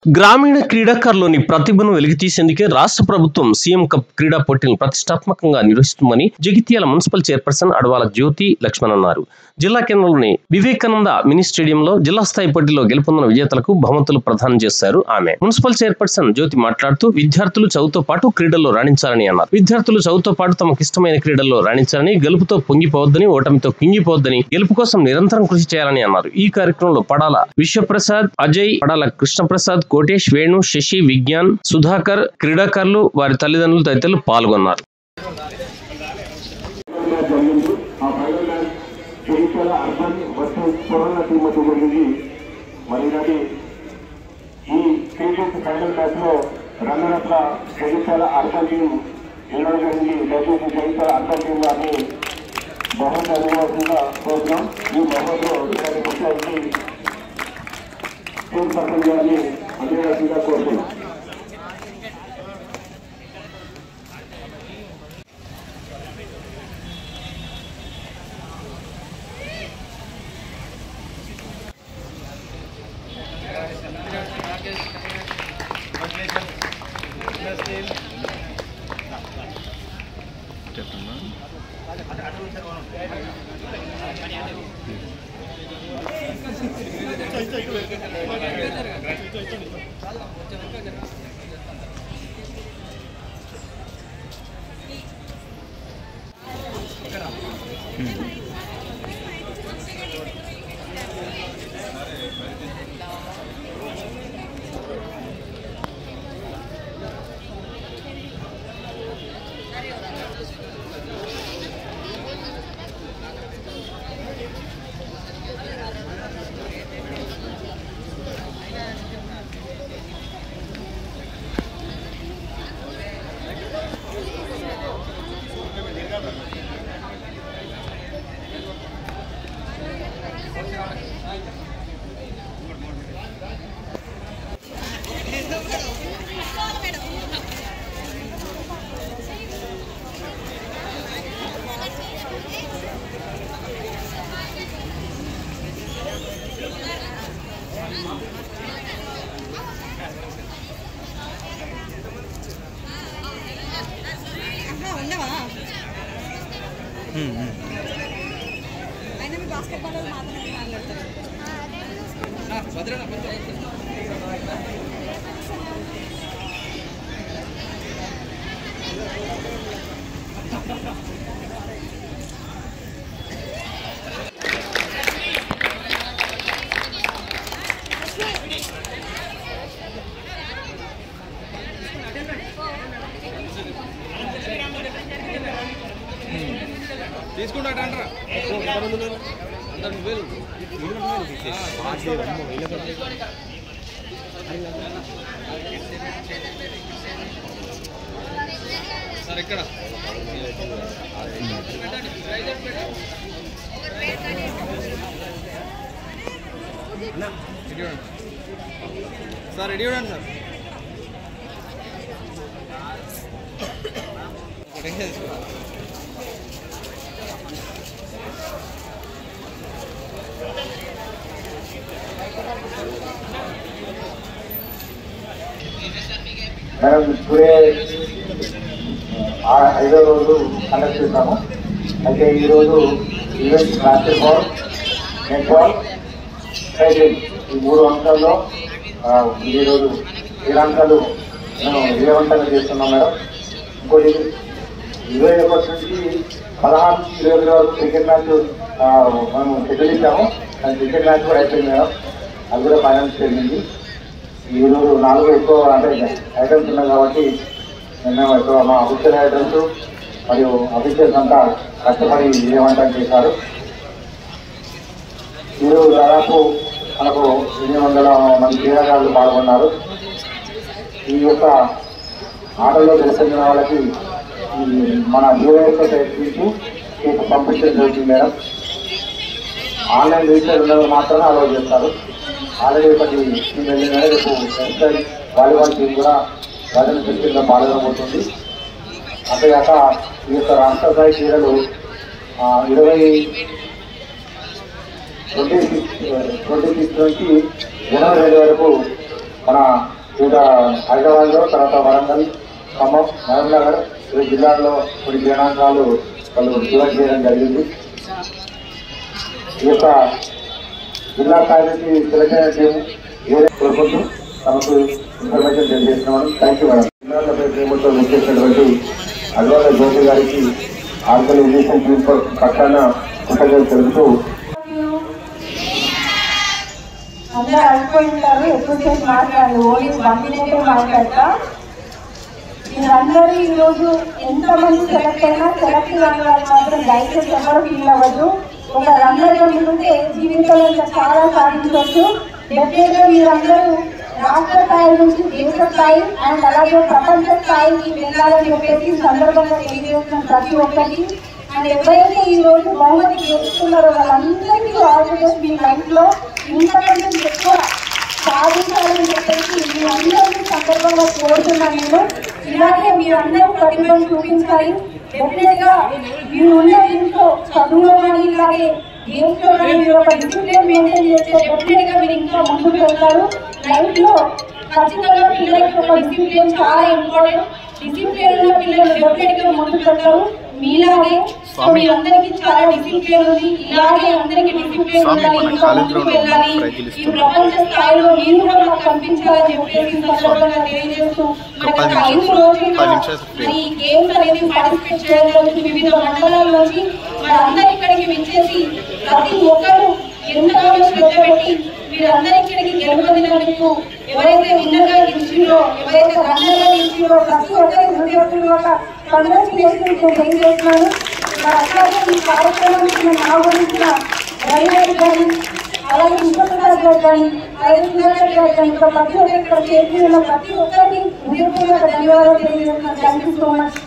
గ్రామీణ క్రీడాకారులోని ప్రతిభను వెలికితీసేందుకే రాష్ట్ర ప్రభుత్వం సీఎం కప్ క్రీడా పోటీలను ప్రతిష్టాత్మకంగా నిర్వహిస్తుందని జగిత్యాల మున్సిపల్ చైర్పర్సన్ అడవాల జ్యోతి లక్ష్మణ్ అన్నారు. జిల్లా కేంద్రంలోని వివేకానంద మినీ స్టేడియంలో జిల్లా స్థాయి పోటీలో గెలుపొందిన విజేతలకు బహుమతులు ప్రదానం చేశారు. ఆమె మున్సిపల్ చైర్పర్సన్ జ్యోతి మాట్లాడుతూ విద్యార్థులు చదువుతో పాటు క్రీడల్లో రాణించాలని అన్నారు. విద్యార్థులు చదువుతో పాటు తమకు ఇష్టమైన క్రీడల్లో రాణించాలని, గెలుపుతో పొంగిపోవద్దని, ఓటమితో కుంగిపోవద్దని, గెలుపు కోసం నిరంతరం కృషి చేయాలని అన్నారు. ఈ కార్యక్రమంలో పడాల విశ్వప్రసాద్, అజయ్, పడాల కృష్ణప్రసాద్, కోటేష్, వేణు, శశి, విజ్ఞాన్, సుధాకర్, క్రీడాకారులు, వారి తల్లిదండ్రులు తదితరులు పాల్గొన్నారు. మేడం ఇప్పుడే 5వ రోజు కండక్ట్ చేస్తాము. అయితే ఈరోజు ఈవెంట్ బాస్కెట్బాల్, నెట్బాల్, సైక్లింగ్ ఈ 3 అంశాల్లో ఈరోజు 7 అంశాలు మేము విజయవంతంగా చేస్తున్నాం మేడం. ఇంకోటి 21 నుంచి 16-20 వరకు క్రికెట్ మ్యాచ్ మేము షెడ్యూల్ ఇచ్చాము. అది క్రికెట్ మ్యాచ్ కూడా అయిపోయింది మేడం. అది కూడా ఫైనల్స్ జరిగింది. ఈరోజు 4 ఎక్కువ అంటే ఐటమ్స్ ఉన్నాయి కాబట్టి మేము ఎక్కువ మా అఫీషియల్ ఐటమ్స్ మరియు అఫీషియల్స్ అంతా కష్టపడి విజయవంతం చేశారు. ఈరోజు దాదాపు మనకు 800 మంది క్రీడాకారులు పాల్గొన్నారు. ఈ యొక్క ఆటల్లో గెలిచిన వాళ్ళకి మన యూఎస్ఓ సైట్ నుంచి కేక్ పంపించడం జరుగుతుంది మేడం. ఆన్లైన్ రిజిస్టర్ ఉన్నది మాత్రమే అలౌ చేస్తారు. ఆల్రెడీ ఒకటి టీం వెళ్ళిన రేపు సెంట్రల్ వాలీబాల్ టీం కూడా రజన ఫెస్టివల్లో పాల్గొనబోతుంది. అంతేకాక ఈ యొక్క రాష్ట్ర స్థాయి క్రీడలు 26 నుంచి జనవరి 2 వరకు మన వివిధ హైదరాబాద్లో, తర్వాత వరంగల్, ఖమ్మం, మహబూబ్నగర్ ఈ జిల్లాల్లో కొన్ని దినాంకాలు వాళ్ళు డివైడ్ చేయడం జరిగింది. ఈ యొక్క జిల్లా స్థాయి నుంచి సెలెక్ట్ అయిన టీం ఏదైనా కోరుకుంటూ తమకు ఇన్ఫర్మేషన్ తెలియజేస్తున్నాం. Thank you madam. జిల్లాల ప్రేమతో వచ్చేసినటువంటి అడ్వాల జ్యోతి గారికి ఆర్గనైజేషన్ టీం పక్షాన కృతజ్ఞతలు తెలుపుతూ అందరూ అయిపోయి ఉంటారు. ఎక్కువసేపు మాట్లాడాలి, ఓన్లీ 1 minute మాట్లాడతా. మీరందరూ ఈరోజు ఎంతమంది సెలెక్ట్ అయినా సెలెక్ట్ కాని వాళ్ళు మాత్రం దయచేసి ఎవరు ఫీల్ అవ్వదు. ఒక రన్నర్ ఉంటే జీవితంలో చాలా సాధించవచ్చు. డెఫినెట్గా మీరందరూ రాష్ట్ర స్థాయి నుంచి దేశ స్థాయి అండ్ అలాగే ప్రపంచ స్థాయికి వెళ్ళాలని చెప్పేసి సందర్భంగా తెలియజేస్తున్న ప్రతి ఒక్కరికి అండ్ ఎవరైతే ఈ రోజు బహుమతి గెలుస్తున్నారో వాళ్ళందరికీ ఆల్రెడీ మీ లైఫ్లో ఇంతకంటే ఎక్కువ సాధించాలని చెప్పేసి మీ అందరికీ సందర్భంగా కోరుతున్నాను నేను. ఇలాగే మీరందరూ ప్రతిభను చూపించాలి. డెఫినెట్గా మీరు ఉన్న ఇంట్లో చదువులో కానీ ఇలాగే గేమ్స్లో కానీ మీరు ఒక డిసిప్లిన్ మెయింటైన్ చేస్తే డెఫినెట్గా మీరు ఇంకా ముందుకు వెళ్తారు. లైఫ్లో ఖచ్చితంగా పిల్లలకి ఒక డిసిప్లిన్ చాలా ఇంపార్టెంట్. డిసిప్లిన్ ఉన్న పిల్లలు డెఫినెట్గా ముందుకు వెళ్తారు. మీలాగే మీ అందరికీ చాలా డిసిప్లిన్ ఉంది. ఇలాగే అందరికీ డిసిప్లిన్ ఉండాలి, ఇంకా ముందుకు వెళ్ళాలి. ఈ ప్రపంచ స్థాయిలో మీరు కూడా మాకు కనిపించాలని చెప్పేసి సందర్భంగా తెలియజేస్తూ మనకు 5 రోజులుగా ఈ గేమ్స్ అనేది పార్టిసిపేట్ చేయడం నుంచి వివిధ మండలాల నుంచి మనందరూ ఇక్కడికి విచ్చేసి ప్రతి ఒక్కరు ఎంతగానో శ్రద్ధ పెట్టి మీరందరూ ఇక్కడికి గెలుపొందినందుకు ఎవరైతే విన్నర్గా నిలిచిందో, ఎవరైతే రన్నర్గా నిలిచిందో ప్రతి ఒక్కరికి హృదయపూర్వక కంగ్రాచులేషన్స్ తెలియజేస్తున్నాను. మరి అట్లాగే ఈ కార్యక్రమానికి నా గురించిన రైల్వే కానీ అలాగే విశ్వప్రసాద్ గారు కానీ అలాగే సుధాకర్ గారు కానీ ప్రతి ఒక్కరు ఇక్కడ చేసి ఉన్న ప్రతి ఒక్కరికి హృదయపూర్వక ధన్యవాదాలు తెలియజేస్తున్నాను. Thank you so much.